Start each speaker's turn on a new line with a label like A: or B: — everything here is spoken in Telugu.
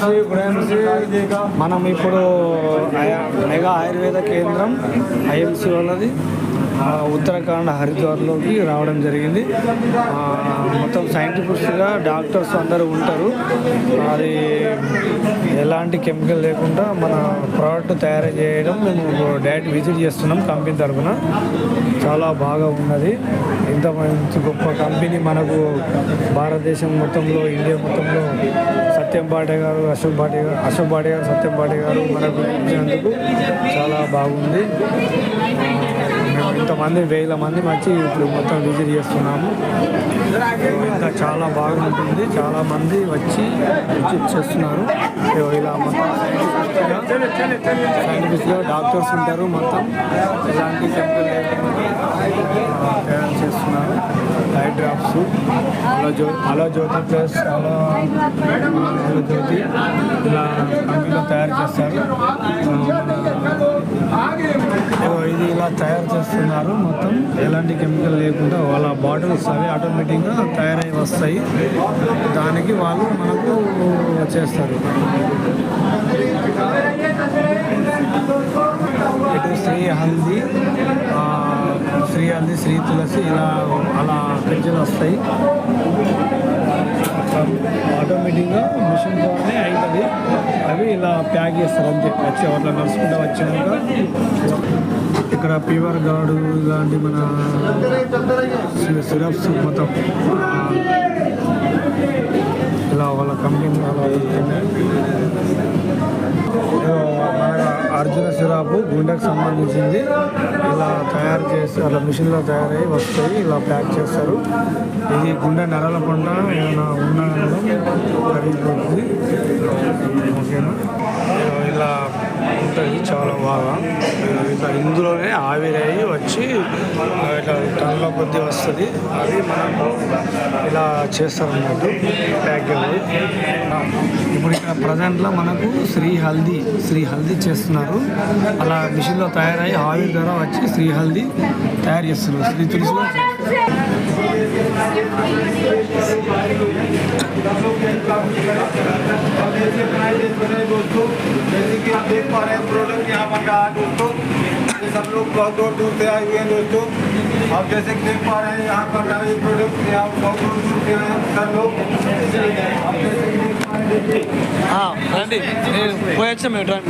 A: ఏ విధంగా
B: మనం ఇప్పుడు మెగా ఆయుర్వేద కేంద్రం ఐఎంసీ వాళ్ళది ఉత్తరాఖండ్ హరిద్వార్లోకి రావడం జరిగింది. మొత్తం సైంటిఫిక్గా డాక్టర్స్ అందరూ ఉంటారు. అది ఎలాంటి కెమికల్ లేకుండా మన ప్రోడక్ట్ తయారు చేయడం మేము డైరెక్ట్ విజిట్ చేస్తున్నాం కంపెనీ తరఫున. చాలా బాగా ఉన్నది. ఇంత మంచి గొప్ప కంపెనీ మనకు భారతదేశం మొత్తంలో, ఇండియా మొత్తంలో సత్యం పాటే గారు, అశోక్ పాటే గారు, సత్యం పాటే గారు మనకు ఇచ్చినందుకు చాలా బాగుంది. మేము ఇంతమంది 1000 మంది వచ్చి ఇప్పుడు మొత్తం విజిట్ చేస్తున్నాము. ఇంకా చాలా బాగుంటుంది. చాలామంది వచ్చి విజిట్ చేస్తున్నారు. ఇలా మొత్తం సైంటిఫిక్గా డాక్టర్స్ ఉంటారు. మొత్తం ఎలాంటి కెమికల్ తయారు చేస్తున్నారు. ఐ డ్రాప్స్ అలా జ్యోతి ప్లస్ అలా జ్యోతి ఇలా కంపెనీలో తయారు చేస్తారు. ఇది ఇలా తయారు చేస్తున్నారు. మొత్తం ఎలాంటి కెమికల్ లేకుండా వాళ్ళ బాటిల్స్ అవి ఆటోమేటిక్గా తయారై వస్తాయి. దానికి వాళ్ళు మనకు చేస్తారు. ఇటు శ్రీ హల్దీ, శ్రీ తులసి ఇలా అలా పెంచులు వస్తాయి. ఆటోమేటిక్గా మిషన్ ద్వారానే అవుతుంది. అవి ఇలా ప్యాక్ చేస్తారు అంతే. వచ్చి అట్లా నడుచుకుంటూ వచ్చినాక ఇక్కడ ఫీవర్ గార్డు ఇలాంటి మన సిరప్స్ మొత్తం ఇలా వాళ్ళ కంపెనీ అలా మన అర్జున సిరాపు గుండెకు సంబంధించింది. ఇలా తయారు చేసి అలా మిషన్లో తయారై వస్తాయి. ఇలా ప్యాక్ చేస్తారు. ఇది గుండె నరాల పంట ఏమైనా ఉన్నా కరిగిపోతుంది. ఓకేనా? ఇలా ఉంటుంది చాలా బాగా. ఇట్లా ఇందులోనే ఆవిరయ్యి వచ్చి ఇట్లా టన్నుల కొద్దీ వస్తుంది. అది మనకు ఇలా చేస్తారు అన్నట్టు ప్యాకేజ్. ఇప్పుడు ఇక్కడ ప్రజెంట్లో మనకు శ్రీ హల్దీ చేస్తున్నారు. అలా మిషన్లో తయారయ్యి ఆవిరి ద్వారా వచ్చి శ్రీ హల్దీ తయారు చేస్తున్నారు. శ్రీ తులసి
C: जैसे कि आप देख पा रहे हैं प्रोडक्ट यहाँ बन रहा है दोस्तों। ये सब लोग बहुत दूर दूर से आए हुए हैं दोस्तों। आप जैसे कि देख पा रहे हैं यहाँ बन रहा है ये प्रोडक्ट, यहाँ बहुत दूर दूर से आए हैं सर लोग।
B: हाँ రండి పోయొచ్చా మేము డ్రాయింగ్